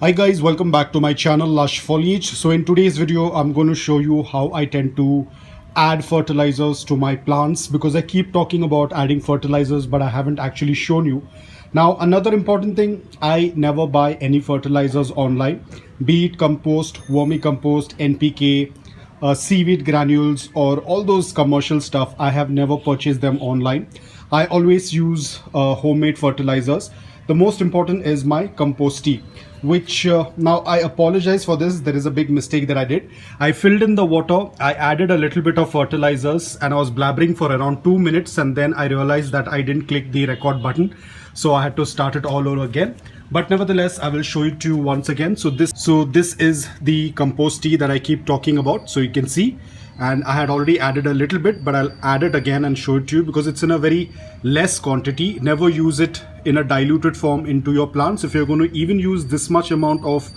Hi guys, welcome back to my channel Lush Foliage. So in today's video, I'm going to show you how I tend to add fertilizers to my plants because I keep talking about adding fertilizers, but I haven't actually shown you. Now, another important thing, I never buy any fertilizers online, be it compost, vermicompost, NPK, seaweed granules, or all those commercial stuff. I have never purchased them online. I always use homemade fertilizers. The most important is my compost tea, which now I apologize for this. There is a big mistake that I did. I filled in the water, I added a little bit of fertilizers, and I was blabbering for around 2 minutes, and then I realized that I didn't click the record button, so I had to start it all over again. But nevertheless, I will show it to you once again. So this is the compost tea that I keep talking about. So you can see, and I had already added a little bit, but I'll add it again and show it to you because it's in a very less quantity. Never use it in a diluted form into your plants. If you're going to even use this much amount of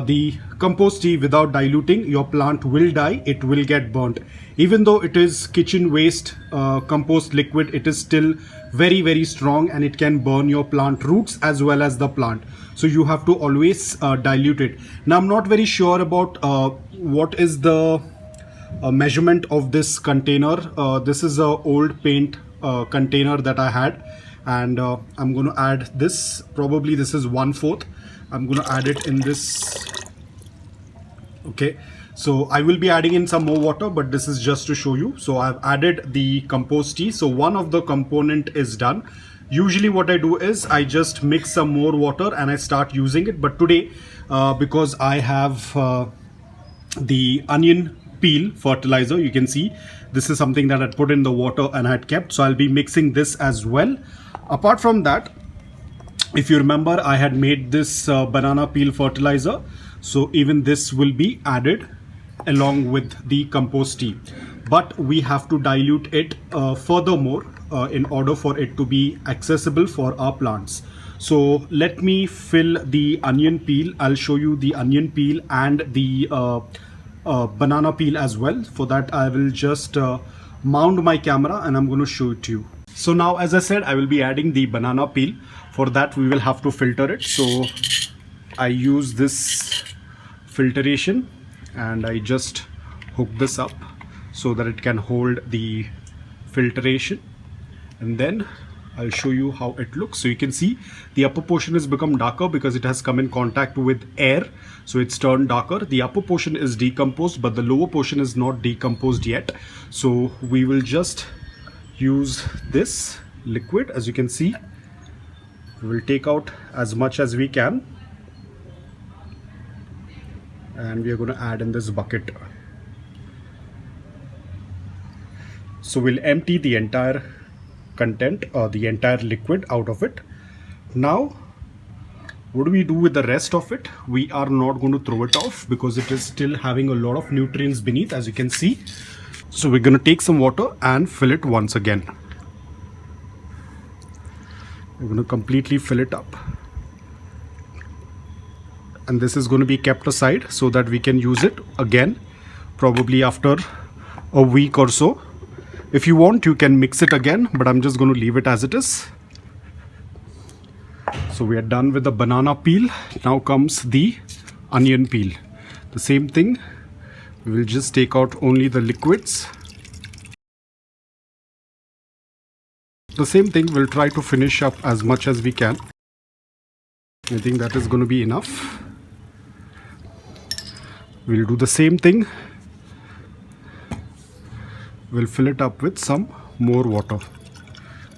the compost tea without diluting, your plant will die, it will get burnt. Even though it is kitchen waste compost liquid, it is still very strong and it can burn your plant roots as well as the plant. So you have to always dilute it. Now I'm not very sure about what is the measurement of this container. This is a old paint container that I had, and I'm going to add this. Probably this is 1/4. I'm going to add it in this. Okay, so I will be adding in some more water, but this is just to show you. So I've added the compost tea. So one of the component is done. Usually what I do is I just mix some more water and I start using it. But today, because I have the onion peel fertilizer, you can see this is something that I put in the water and I had kept. So I'll be mixing this as well. Apart from that, if you remember, I had made this banana peel fertilizer. So even this will be added along with the compost tea. But we have to dilute it furthermore in order for it to be accessible for our plants. So let me fill the onion peel. I'll show you the onion peel and the banana peel as well. For that, I will just mount my camera and I'm going to show it to you. So now, as I said, I will be adding the banana peel. For that, we will have to filter it. So I use this filtration and I just hook this up so that it can hold the filtration, and then I'll show you how it looks. So you can see the upper portion has become darker because it has come in contact with air, so it's turned darker. The upper portion is decomposed, but the lower portion is not decomposed yet. So we will just use this liquid. As you can see, we will take out as much as we can and we are going to add in this bucket. So we'll empty the entire content or the entire liquid out of it. Now what do we do with the rest of it? We are not going to throw it off because it is still having a lot of nutrients beneath, as you can see. So we're going to take some water and fill it once again. We're going to completely fill it up, and this is going to be kept aside so that we can use it again probably after a week or so. If you want, you can mix it again, but I'm just going to leave it as it is. So we are done with the banana peel. Now comes the onion peel. The same thing, we will just take out only the liquids. The same thing, we'll try to finish up as much as we can. I think that is going to be enough. We'll do the same thing. We'll fill it up with some more water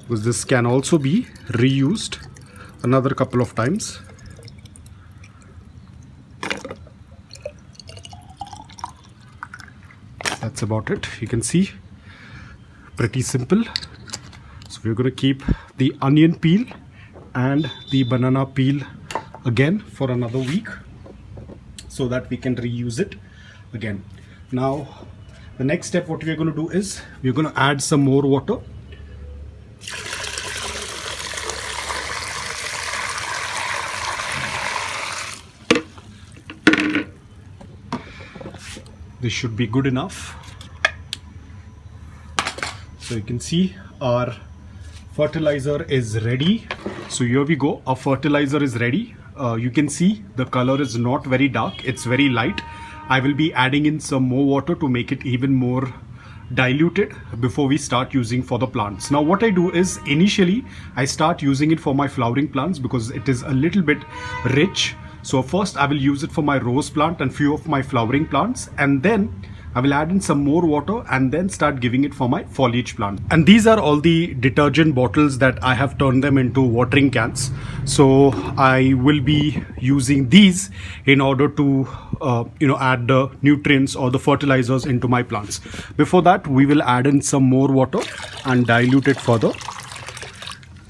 because this can also be reused another couple of times. That's about it. You can see, pretty simple. So we're going to keep the onion peel and the banana peel again for another week so that we can reuse it again. Now the next step, what we're going to do is we're going to add some more water. This should be good enough. So you can see our fertilizer is ready. So here we go, our fertilizer is ready. you can see the color is not very dark, it's very light. I will be adding in some more water to make it even more diluted before we start using for the plants. Now what I do is initially I start using it for my flowering plants because it is a little bit rich. So first I will use it for my rose plant and few of my flowering plants, and then I will add in some more water and then start giving it for my foliage plant. And these are all the detergent bottles that I have turned them into watering cans. So I will be using these in order to add the nutrients or the fertilizers into my plants. Before that, we will add in some more water and dilute it further.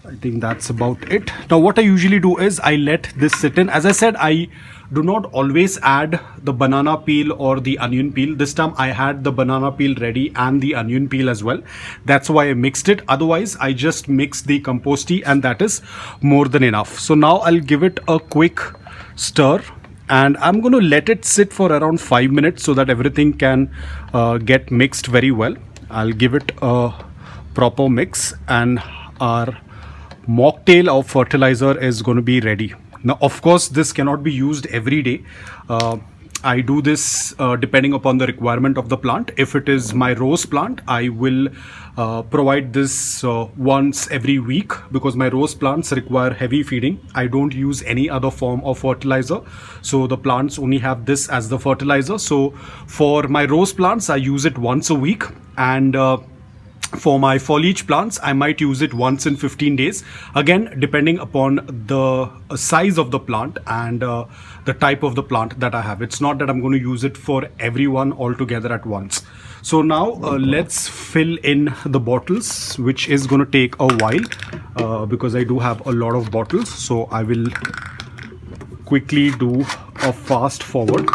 I think that's about it. Now what I usually do is I let this sit in. As I said, I do not always add the banana peel or the onion peel. This time I had the banana peel ready and the onion peel as well. That's why I mixed it. Otherwise I just mix the compost tea and that is more than enough. So now I'll give it a quick stir and I'm going to let it sit for around 5 minutes so that everything can get mixed very well. I'll give it a proper mix and our mocktail of fertilizer is going to be ready. Now of course this cannot be used every day. I do this depending upon the requirement of the plant. If it is my rose plant, I will provide this once every week because my rose plants require heavy feeding. I don't use any other form of fertilizer, so the plants only have this as the fertilizer. So for my rose plants I use it once a week, and for my foliage plants I might use it once in 15 days, again depending upon the size of the plant and the type of the plant that I have. It's not that I'm going to use it for everyone all together at once. So now let's fill in the bottles, which is going to take a while because I do have a lot of bottles. So I will quickly do a fast forward.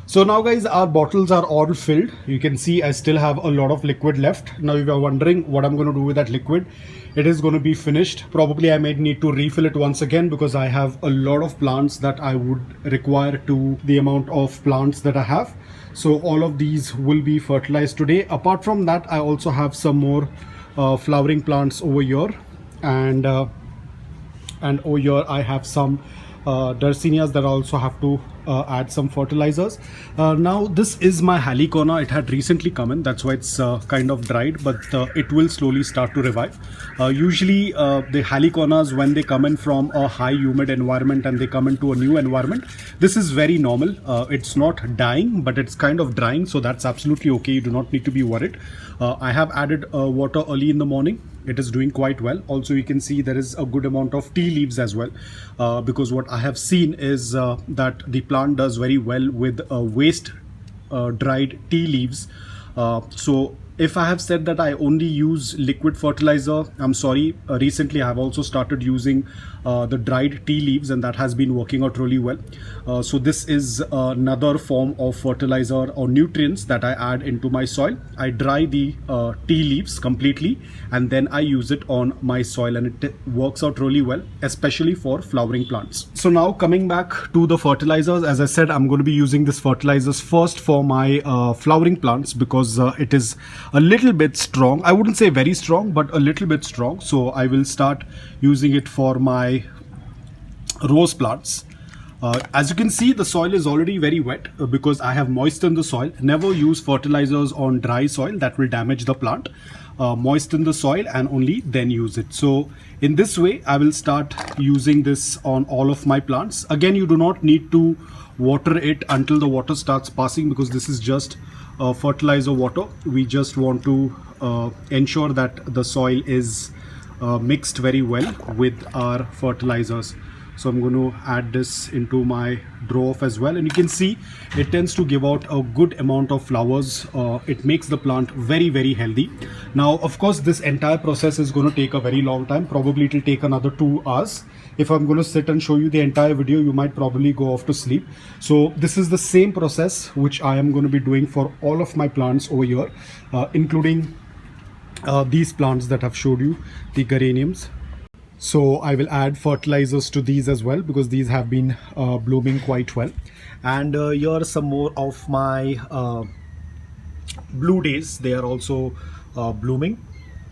So now guys, our bottles are all filled. You can see I still have a lot of liquid left. Now if you're wondering what I'm going to do with that liquid, it is going to be finished. Probably I may need to refill it once again because I have a lot of plants that I would require to the amount of plants that I have. So all of these will be fertilized today. Apart from that, I also have some more flowering plants over here, and over here I have some Dercinias that I also have to add some fertilizers. Now this is my Halicona. It had recently come in, that's why it's kind of dried, but it will slowly start to revive. Usually the Haliconas, when they come in from a high humid environment and they come into a new environment, this is very normal. It's not dying, but it's kind of drying, so that's absolutely okay. You do not need to be worried. I have added water early in the morning. It is doing quite well. Also you can see there is a good amount of tea leaves as well, because what I have seen is that the plant does very well with waste dried tea leaves. So if I have said that I only use liquid fertilizer, I'm sorry. Recently I have also started using the dried tea leaves, and that has been working out really well. So this is another form of fertilizer or nutrients that I add into my soil. I dry the tea leaves completely and then I use it on my soil, and it works out really well, especially for flowering plants. So now coming back to the fertilizers, as I said, I'm going to be using this fertilizers first for my flowering plants because it is a little bit strong. I wouldn't say very strong, but a little bit strong. So I will start using it for my rose plants. As you can see, the soil is already very wet because I have moistened the soil. Never use fertilizers on dry soil, that will damage the plant. Moisten the soil and only then use it. So in this way I will start using this on all of my plants. Again, you do not need to water it until the water starts passing because this is just fertilizer water. We just want to ensure that the soil is mixed very well with our fertilizers. So I'm going to add this into my draw-off as well, and you can see it tends to give out a good amount of flowers. It makes the plant very healthy. Now of course this entire process is going to take a very long time. Probably it will take another 2 hours. If I'm going to sit and show you the entire video, you might probably go off to sleep. So this is the same process which I am going to be doing for all of my plants over here, including these plants that I've showed you, the geraniums. So I will add fertilizers to these as well because these have been blooming quite well. And here are some more of my blue days. They are also blooming.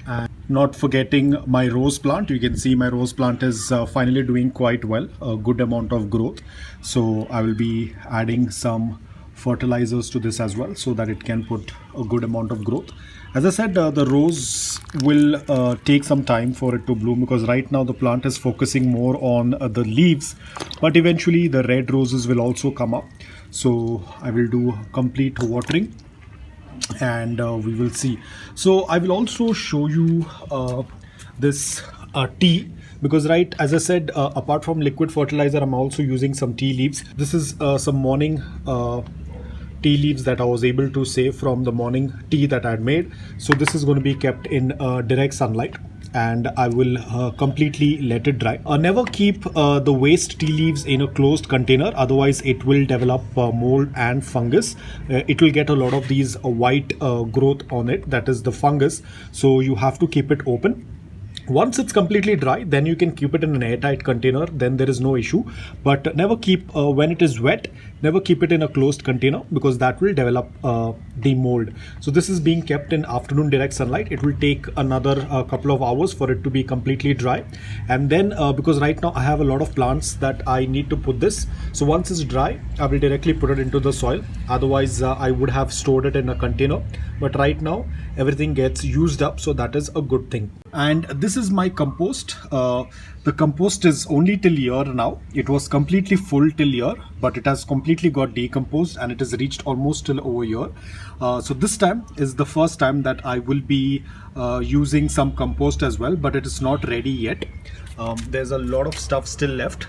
And Not forgetting my rose plant. You can see my rose plant is finally doing quite well, a good amount of growth. So I will be adding some fertilizers to this as well so that it can put a good amount of growth. As I said, the rose will take some time for it to bloom, because right now the plant is focusing more on the leaves, but eventually the red roses will also come up. So I will do complete watering and we will see. So I will also show you this tea, because right, as I said, apart from liquid fertilizer, I'm also using some tea leaves. This is some morning tea leaves that I was able to save from the morning tea that I had made. So this is going to be kept in direct sunlight, and I will completely let it dry. Never keep the waste tea leaves in a closed container, otherwise it will develop mold and fungus. It will get a lot of these white growth on it, that is the fungus. So you have to keep it open. Once it's completely dry, then you can keep it in an airtight container, then there is no issue. But never keep, when it is wet, never keep it in a closed container, because that will develop the mold. So this is being kept in afternoon direct sunlight. It will take another couple of hours for it to be completely dry. And then because right now I have a lot of plants that I need to put this, so once it's dry, I will directly put it into the soil. Otherwise I would have stored it in a container, but right now everything gets used up, so that is a good thing. And this is my compost. The compost is only till here now. It was completely full till here, but it has completely got decomposed and it has reached almost till over here. So this time is the first time that I will be using some compost as well, but it is not ready yet. There's a lot of stuff still left.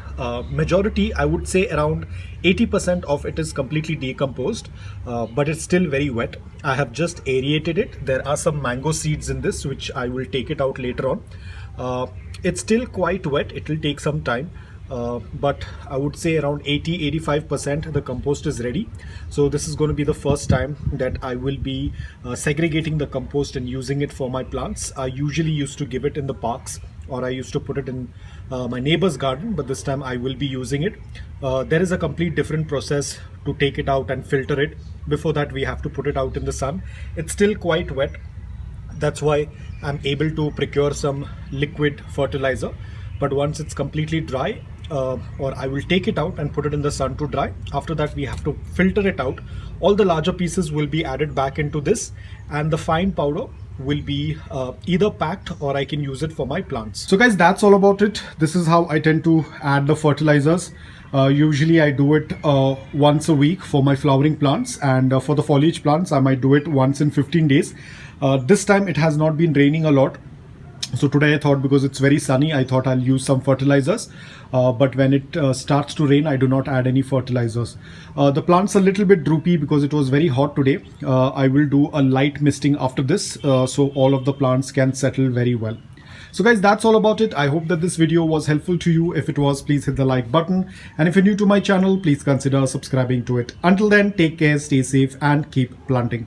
Majority, I would say around 80% of it is completely decomposed, but it's still very wet. I have just aerated it. There are some mango seeds in this, which I will take it out later on. It's still quite wet. It will take some time. But I would say around 80-85% the compost is ready. So this is going to be the first time that I will be segregating the compost and using it for my plants. I usually used to give it in the parks, or I used to put it in my neighbor's garden, but this time I will be using it. There is a complete different process to take it out and filter it. Before that we have to put it out in the sun. It's still quite wet. That's why I'm able to procure some liquid fertilizer. But once it's completely dry, or I will take it out and put it in the sun to dry. After that we have to filter it out. All the larger pieces will be added back into this, and the fine powder will be either packed or I can use it for my plants. So guys, that's all about it. This is how I tend to add the fertilizers. Usually I do it once a week for my flowering plants, and for the foliage plants I might do it once in 15 days. This time it has not been raining a lot. So today I thought, because it's very sunny, I thought I'll use some fertilizers. But when it starts to rain, I do not add any fertilizers. The plant's a little bit droopy because it was very hot today. I will do a light misting after this, so all of the plants can settle very well. So guys, that's all about it. I hope that this video was helpful to you. If it was, please hit the like button. And if you're new to my channel, please consider subscribing to it. Until then, take care, stay safe, and keep planting.